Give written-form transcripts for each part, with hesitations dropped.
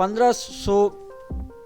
1500,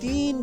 3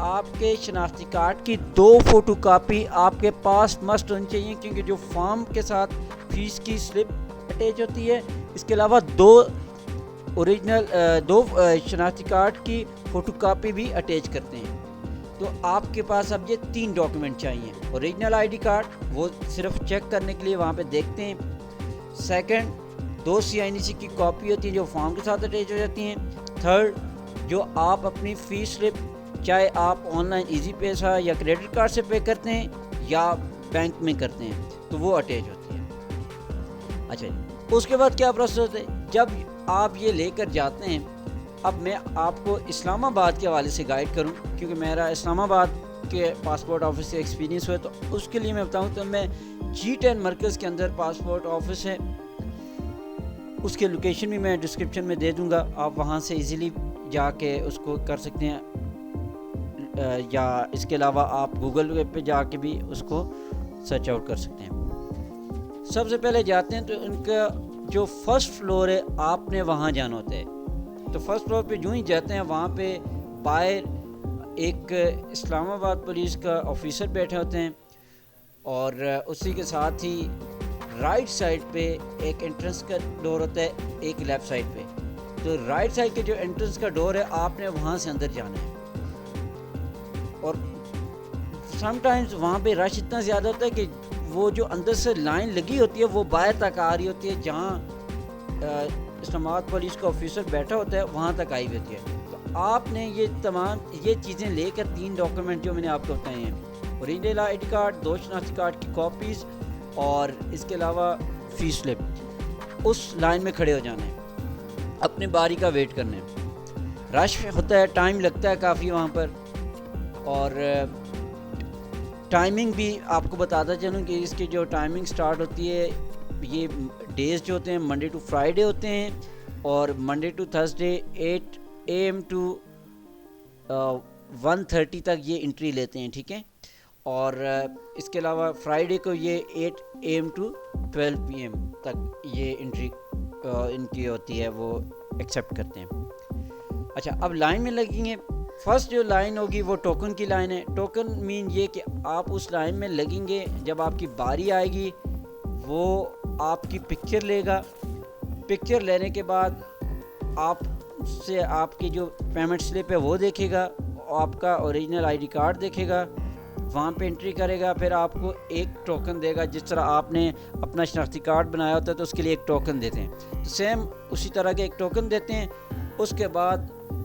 آپ کے شناختی کارڈ کی 2 فوٹو کاپی آپ کے پاس مسٹ ہونی چاہیے، کیونکہ جو فارم کے ساتھ فیس کی سلپ اٹیچ ہوتی ہے، اس کے علاوہ 2 اوریجنل 2 شناختی کارڈ کی فوٹو کاپی بھی اٹیچ کرتے ہیں۔ تو آپ کے پاس اب یہ 3 ڈاکیومنٹ چاہیے۔ اوریجنل آئی ڈی کارڈ وہ صرف چیک کرنے کے لیے وہاں پہ دیکھتے ہیں۔ سیکنڈ 2 CINC کی کاپی ہوتی ہیں جو فارم کے ساتھ اٹیچ ہو جاتی ہیں۔ تھرڈ جو آپ اپنی فیس سلپ چاہے آپ آن لائن ایزی پیسہ یا کریڈٹ کارڈ سے پے کرتے ہیں یا بینک میں کرتے ہیں تو وہ اٹیچ ہوتی ہے۔ اچھا جی، اس کے بعد کیا پروسیس ہوتا ہے؟ جب آپ یہ لے کر جاتے ہیں، اب میں آپ کو اسلام آباد کے حوالے سے گائیڈ کروں کیونکہ میرا اسلام آباد کے پاسپورٹ آفس سے ایکسپیرینس ہوا، تو اس کے لیے میں بتاؤں تو میں G10 مرکز کے اندر پاسپورٹ آفس ہے، اس کے لوکیشن بھی میں ڈسکرپشن میں دے دوں گا، آپ وہاں سے ایزیلی جا کے اس کو کر سکتے ہیں، یا اس کے علاوہ آپ گوگل ویب پہ جا کے بھی اس کو سرچ آؤٹ کر سکتے ہیں۔ سب سے پہلے جاتے ہیں تو ان کا جو فرسٹ فلور ہے آپ نے وہاں جانا ہوتا ہے، تو فرسٹ فلور پہ جو ہی جاتے ہیں وہاں پہ باہر ایک اسلام آباد پولیس کا آفیسر بیٹھے ہوتے ہیں، اور اسی کے ساتھ ہی رائٹ سائڈ پہ ایک انٹرنس کا ڈور ہوتا ہے، ایک لیفٹ سائڈ پہ۔ تو رائٹ سائڈ کے جو انٹرنس کا ڈور ہے آپ نے وہاں سے اندر جانا ہے، اور سم ٹائمز وہاں پہ رش اتنا زیادہ ہوتا ہے کہ وہ جو اندر سے لائن لگی ہوتی ہے وہ باہر تک آ رہی ہوتی ہے، جہاں اسلام آباد پولیس کا آفیسر بیٹھا ہوتا ہے وہاں تک آئی ہوئی ہوتی ہے۔ تو آپ نے یہ چیزیں لے کر 3 ڈاکیومنٹ جو میں نے آپ کو بتائے ہیں، اوریجنل آئی ڈی کارڈ، 2 شناختی کارڈ کی کاپیز، اور اس کے علاوہ فیس سلپ، اس لائن میں کھڑے ہو جانا ہے، اپنے باری کا ویٹ کرنا ہے۔ رش ہوتا ہے، ٹائم لگتا ہے کافی وہاں پر، اور ٹائمنگ بھی آپ کو بتاتا چلوں کہ اس کی جو ٹائمنگ سٹارٹ ہوتی ہے، یہ ڈیز جو ہوتے ہیں منڈے ٹو فرائیڈے ہوتے ہیں، اور Monday to Thursday 8 AM to 1:30 تک یہ انٹری لیتے ہیں، ٹھیک ہے، اور اس کے علاوہ فرائیڈے کو یہ 8 AM ٹو 12 PM تک یہ انٹری ان کی ہوتی ہے، وہ ایکسیپٹ کرتے ہیں۔ اچھا، اب لائن میں لگیں گے۔ فرسٹ جو لائن ہوگی وہ ٹوکن کی لائن ہے۔ ٹوکن مین یہ کہ آپ اس لائن میں لگیں گے، جب آپ کی باری آئے گی وہ آپ کی پکچر لے گا، پکچر لینے کے بعد آپ سے آپ کی جو پیمنٹ سلپ ہے وہ دیکھے گا، آپ کا اوریجنل آئی ڈی کارڈ دیکھے گا، وہاں پہ انٹری کرے گا، پھر آپ کو ایک ٹوکن دے گا، جس طرح آپ نے اپنا شناختی کارڈ بنایا ہوتا ہے تو اس کے لیے ایک ٹوکن دیتے ہیں، سیم اسی طرح کے ایک ٹوکن دیتے ہیں۔ اس کے بعد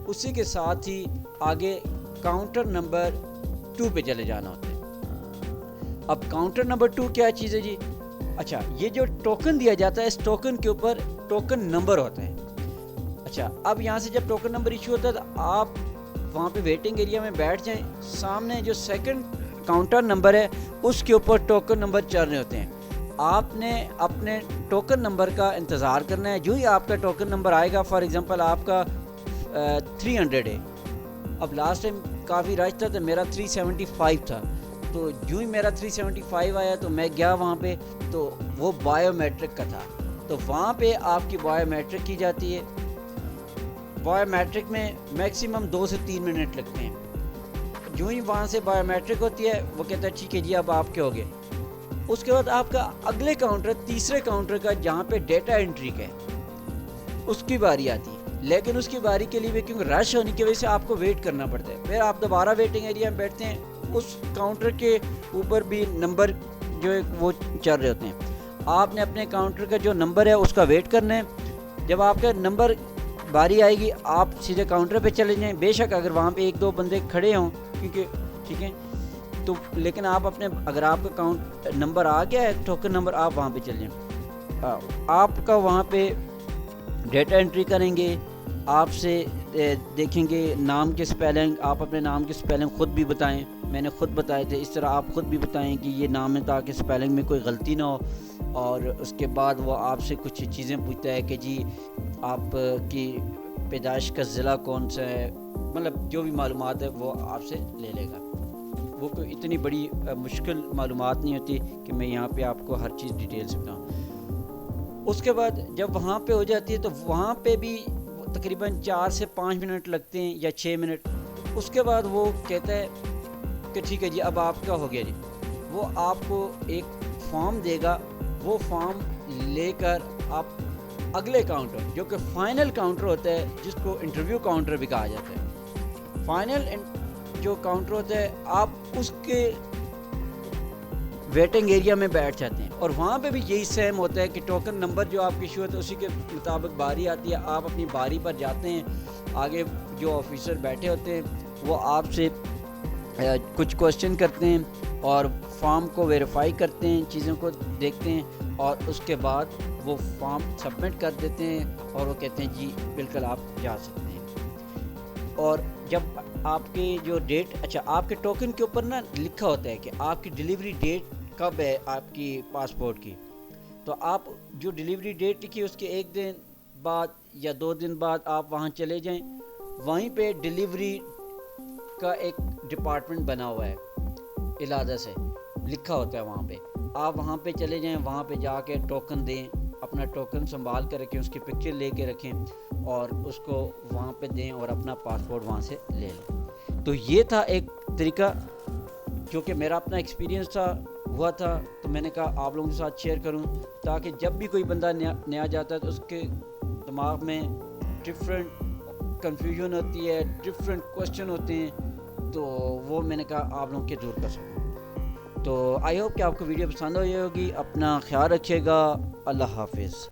اسی کے ساتھ ہی آگے کاؤنٹر نمبر 2 پہ چلے جانا ہوتا ہے۔ اب کاؤنٹر نمبر 2 کیا چیز ہے جی؟ اچھا، یہ جو ٹوکن دیا جاتا ہے اس ٹوکن کے اوپر ٹوکن نمبر ہوتا ہے۔ اچھا، اب یہاں سے جب ٹوکن نمبر ایشو ہوتا ہے تو آپ وہاں پہ ویٹنگ ایریا میں بیٹھ جائیں، سامنے جو سیکنڈ کاؤنٹر نمبر ہے اس کے اوپر ٹوکن نمبر چل رہے ہوتے ہیں، آپ نے اپنے ٹوکن نمبر کا انتظار کرنا ہے۔ جو ہی آپ کا ٹوکن نمبر آئے گا، فار ایگزامپل آپ کا 300 ہے، اب لاسٹ ٹائم کافی رش تھا تو میرا 375 تھا، تو جو ہی میرا 375 آیا تو میں گیا وہاں پہ، تو وہ بایو میٹرک کا تھا، تو وہاں پہ آپ کی بایو میٹرک کی جاتی ہے۔ بایو میٹرک میں میکسیمم 2 سے 3 منٹ لگتے ہیں۔ جو ہی وہاں سے بایو میٹرک ہوتی ہے وہ کہتا ہے ٹھیک ہے جی اب آپ کے ہو گئے۔ اس کے بعد آپ کا اگلے کاؤنٹر، تیسرے کاؤنٹر کا، جہاں پہ ڈیٹا انٹری کا ہے، اس کی باری آتی ہے، لیکن اس کی باری کے لیے بھی کیونکہ رش ہونے کی وجہ سے آپ کو ویٹ کرنا پڑتا ہے، پھر آپ دوبارہ ویٹنگ ایریا میں بیٹھتے ہیں۔ اس کاؤنٹر کے اوپر بھی نمبر جو ہے وہ چل رہے ہوتے ہیں، آپ نے اپنے کاؤنٹر کا جو نمبر ہے اس کا ویٹ کرنا ہے۔ جب آپ کا نمبر باری آئے گی آپ سیدھے کاؤنٹر پہ چلے جائیں، بے شک اگر وہاں پہ 1-2 بندے کھڑے ہوں، کیونکہ ٹھیک ہے تو، لیکن آپ اپنے اگر آپ کا نمبر آ گیا ہے ٹوکن نمبر، آپ وہاں پہ چلے جائیں، آپ کا وہاں پہ ڈیٹا انٹری کریں گے، آپ سے دیکھیں گے نام کے سپیلنگ، آپ اپنے نام کے سپیلنگ خود بھی بتائیں، میں نے خود بتائے تھے، اس طرح آپ خود بھی بتائیں کہ یہ نام ہے تاکہ سپیلنگ میں کوئی غلطی نہ ہو۔ اور اس کے بعد وہ آپ سے کچھ چیزیں پوچھتا ہے کہ جی آپ کی پیدائش کا ضلع کون سا ہے، مطلب جو بھی معلومات ہے وہ آپ سے لے لے گا۔ وہ کوئی اتنی بڑی مشکل معلومات نہیں ہوتی کہ میں یہاں پہ آپ کو ہر چیز ڈیٹیل سے بتاؤں۔ اس کے بعد جب وہاں پہ ہو جاتی ہے تو وہاں پہ بھی تقریباً 4 سے 5 منٹ لگتے ہیں یا 6 منٹ، اس کے بعد وہ کہتا ہے کہ ٹھیک ہے جی اب آپ کا ہو گیا جی. وہ آپ کو ایک فارم دے گا, وہ فارم لے کر آپ اگلے کاؤنٹر جو کہ فائنل کاؤنٹر ہوتا ہے, جس کو انٹرویو کاؤنٹر بھی کہا جاتا ہے, فائنل جو کاؤنٹر ہوتا ہے, آپ اس کے ویٹنگ ایریا میں بیٹھ جاتے ہیں. اور وہاں پہ بھی یہی سیم ہوتا ہے کہ ٹوکن نمبر جو آپ کی ایشو ہوتا ہے اسی کے مطابق باری آتی ہے, آپ اپنی باری پر جاتے ہیں. آگے جو آفیسر بیٹھے ہوتے ہیں وہ آپ سے کچھ کوشچن کرتے ہیں اور فارم کو ویریفائی کرتے ہیں, چیزوں کو دیکھتے ہیں, اور اس کے بعد وہ فارم سبمٹ کر دیتے ہیں اور وہ کہتے ہیں جی بالکل آپ جا سکتے ہیں. اور جب آپ کی جو ڈیٹ, اچھا آپ کے ٹوکن کے اوپر نا لکھا ہوتا ہے کہ آپ کی ڈیلیوری ڈیٹ کب ہے آپ کی پاسپورٹ کی, تو آپ جو ڈیلیوری ڈیٹ لکھی اس کے ایک دن بعد یا 2 دن بعد آپ وہاں چلے جائیں. وہیں پہ ڈیلیوری کا ایک ڈپارٹمنٹ بنا ہوا ہے, علادہ سے لکھا ہوتا ہے وہاں پہ, آپ وہاں پہ چلے جائیں, وہاں پہ جا کے ٹوکن دیں, اپنا ٹوکن سنبھال کر رکھیں, اس کی پکچر لے کے رکھیں اور اس کو وہاں پہ دیں اور اپنا پاسپورٹ وہاں سے لے لیں. تو یہ تھا ایک طریقہ جو کہ میرا اپنا ایکسپیرینس ہوا تھا, تو میں نے کہا آپ لوگوں کے ساتھ شیئر کروں تاکہ جب بھی کوئی بندہ نیا جاتا ہے تو اس کے دماغ میں ڈفرینٹ کنفیوژن ہوتی ہے, ڈفرینٹ کوشچن ہوتے ہیں, تو وہ میں نے کہا آپ لوگوں کے دور کر سکوں. تو آئی ہوپ کہ آپ کو ویڈیو پسند ہوئی ہوگی. اپنا خیال رکھیے گا. اللہ حافظ.